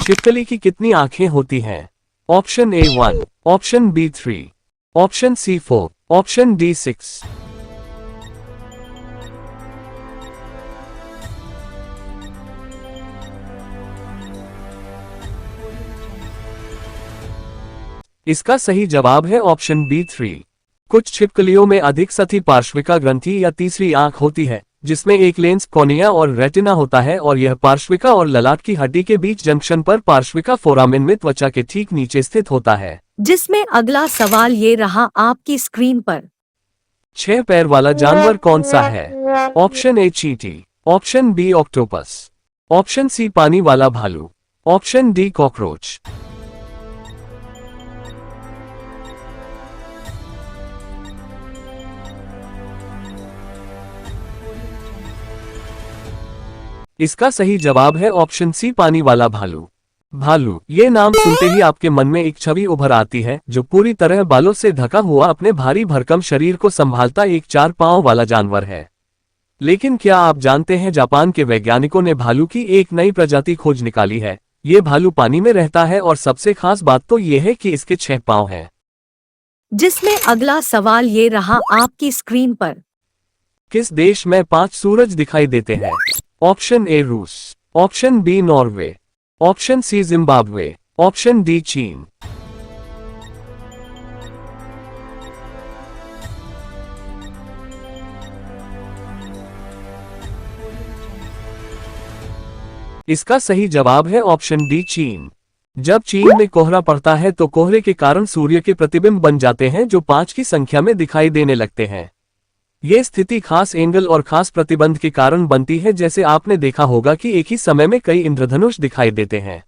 छिपकली की कितनी आंखें होती हैं? Option A 1, option B 3, option C 4, option D 6। इसका सही जवाब है ऑप्शन बी 3। कुछ छिपकलियों में अधिक सतही पार्श्विका ग्रंथि या तीसरी आंख होती है, जिसमें एक लेंस कॉर्निया और रेटिना होता है, और यह पार्श्विका और ललाट की हड्डी के बीच जंक्शन पर पार्श्विका फोरामेन में त्वचा के ठीक नीचे स्थित होता है। जिसमें अगला सवाल ये रहा आपकी स्क्रीन पर। 6 पैर वाला जानवर कौन सा है? ऑप्शन ए चींटी, option B octopus, option C पानी वाला भालू, ऑप्शन डी कॉकरोच। इसका सही जवाब है ऑप्शन सी पानी वाला भालू। भालू, ये नाम सुनते ही आपके मन में एक छवि उभर आती है, जो पूरी तरह बालों से ढका हुआ अपने भारी भरकम शरीर को संभालता एक 4 पांव वाला जानवर है। लेकिन क्या आप जानते हैं, जापान के वैज्ञानिकों ने भालू की एक नई प्रजाति खोज निकाली है। ये भालू पानी में रहता है और सबसे खास बात तो ये है कि इसके 6 पांव हैं। जिसमें अगला सवाल ये रहा आपकी स्क्रीन पर। किस देश में 5 सूरज दिखाई देते हैं? ऑप्शन ए रूस, option B Norway, option C Zimbabwe, option D चीन। इसका सही जवाब है ऑप्शन डी चीन। जब चीन में कोहरा पड़ता है तो कोहरे के कारण सूर्य के प्रतिबिंब बन जाते हैं, जो 5 की संख्या में दिखाई देने लगते हैं। ये स्थिति खास एंगल और खास प्रतिबंध के कारण बनती है, जैसे आपने देखा होगा कि एक ही समय में कई इंद्रधनुष दिखाई देते हैं।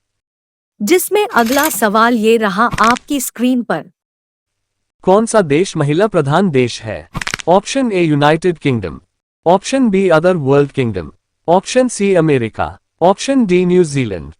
जिसमें अगला सवाल ये रहा आपकी स्क्रीन पर। कौन सा देश महिला प्रधान देश है? ऑप्शन ए United kingdom, option B other world kingdom, option C America, option D New Zealand.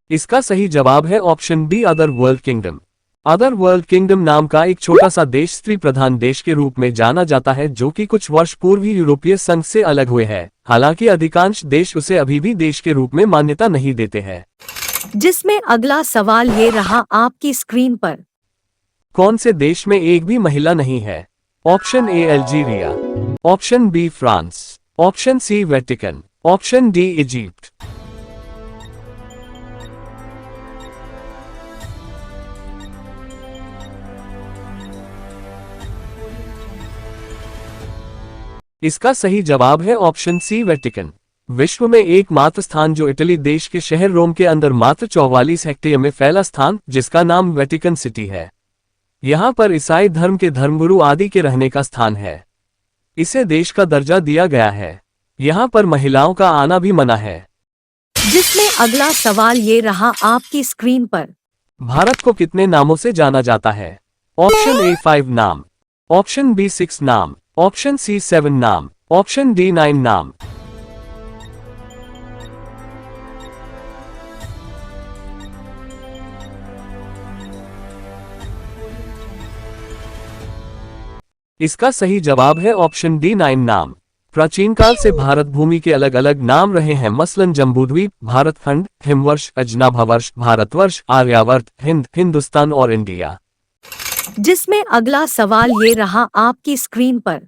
इसका सही जवाब है option B other world kingdom. Other world kingdom नाम का एक छोटा सा देश स्त्री प्रधान देश के रूप में जाना जाता है, जो कि कुछ वर्ष पूर्व ही यूरोपीय संघ से अलग हुए हैं। हालांकि अधिकांश देश उसे अभी भी देश के रूप में मान्यता नहीं देते हैं। जिसमें अगला सवाल ये रहा आपकी स्क्रीन पर। कौन से देश में एक भी महिला नहीं है? Option A Algeria, option B France, option C Vatican, option D Egypt. इसका सही जवाब है ऑप्शन सी वेटिकन। विश्व में एकमात्र स्थान जो इटली देश के शहर रोम के अंदर मात्र 44 हेक्टेयर में फैला स्थान, जिसका नाम वेटिकन सिटी है। यहाँ पर ईसाई धर्म के धर्मगुरु आदि के रहने का स्थान है। इसे देश का दर्जा दिया गया है। यहाँ पर महिलाओं का आना भी मना है। जिसमें अगला सवाल ये रहा आपकी स्क्रीन पर। भारत को कितने नामों से जाना जाता है? ऑप्शन ए 5 नाम, ऑप्शन बी 6 नाम, ऑप्शन सी 7 नाम, ऑप्शन डी 9 नाम। इसका सही जवाब है ऑप्शन डी 9 नाम। प्राचीन काल से भारत भूमि के अलग अलग नाम रहे हैं, मसलन जम्बूद्वीप, भारतखंड, हिमवर्ष, अजनाभावर्ष, भारतवर्ष, आर्यावर्त, हिंद, हिंदुस्तान और इंडिया। जिसमें अगला सवाल ये रहा आपकी स्क्रीन पर।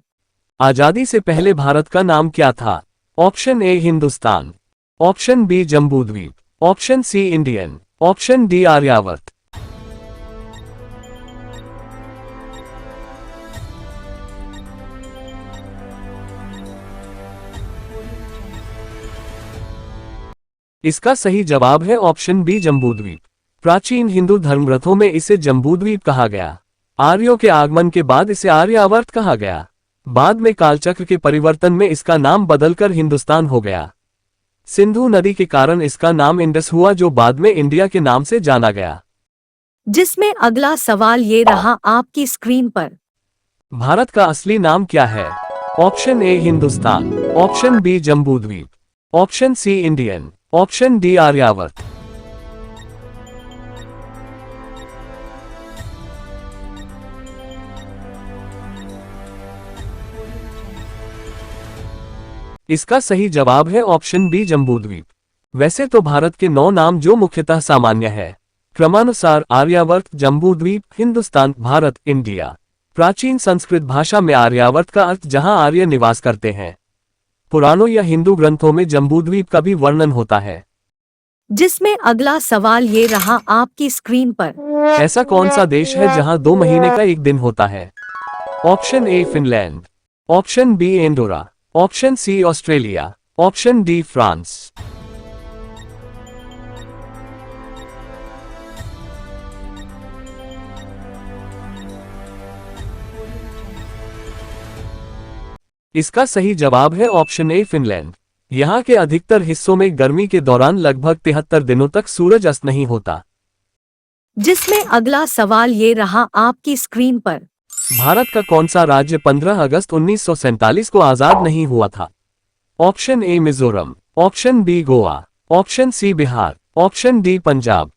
आजादी से पहले भारत का नाम क्या था? Option A Hindustan, option B Jambudvipa, option C Indian, option D Aryavarta. इसका सही जवाब है ऑप्शन बी जम्बूद्वीप। प्राचीन हिंदू धर्मग्रंथों में इसे जम्बूद्वीप कहा गया। आर्यों के आगमन के बाद इसे आर्यावर्त कहा गया। बाद में कालचक्र के परिवर्तन में इसका नाम बदलकर हिंदुस्तान हो गया। सिंधु नदी के कारण इसका नाम इंडस हुआ, जो बाद में इंडिया के नाम से जाना गया। जिसमें अगला सवाल ये रहा आपकी स्क्रीन पर। भारत का असली नाम क्या है? Option A Hindustan, option B Jambudvipa, option C Indian, option D Aryavarta. इसका सही जवाब है ऑप्शन बी जम्बूद्वीप। वैसे तो भारत के 9 नाम जो मुख्यतः सामान्य है, क्रमानुसार आर्यावर्त, जम्बूद्वीप, हिंदुस्तान, भारत, इंडिया। प्राचीन संस्कृत भाषा में आर्यावर्त का अर्थ जहां आर्य निवास करते हैं। पुराणों या हिंदू ग्रंथों में जम्बूद्वीप का भी वर्णन होता है। जिसमें अगला सवाल ये रहा आपकी स्क्रीन पर। ऐसा कौन सा देश है जहां 2 महीने का एक दिन होता है? Option A Finland, option B Andorra, option C Australia, option D France. इसका सही जवाब है ऑप्शन ए फिनलैंड। यहाँ के अधिकतर हिस्सों में गर्मी के दौरान लगभग 73 दिनों तक सूरज अस्त नहीं होता। जिसमें अगला सवाल ये रहा आपकी स्क्रीन पर। भारत का कौन सा राज्य 15 अगस्त 1947 को आजाद नहीं हुआ था? Option A Mizoram, option B Goa, option C Bihar, option D Punjab.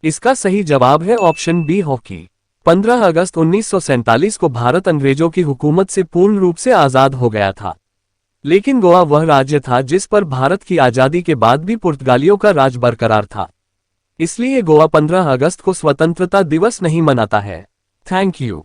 इसका सही जवाब है ऑप्शन बी हॉकी। 15 अगस्त 1947 को भारत अंग्रेजों की हुकूमत से पूर्ण रूप से आजाद हो गया था। लेकिन गोवा वह राज्य था जिस पर भारत की आजादी के बाद भी पुर्तगालियों का राज बरकरार था। इसलिए गोवा 15 अगस्त को स्वतंत्रता दिवस नहीं मनाता है। Thank you.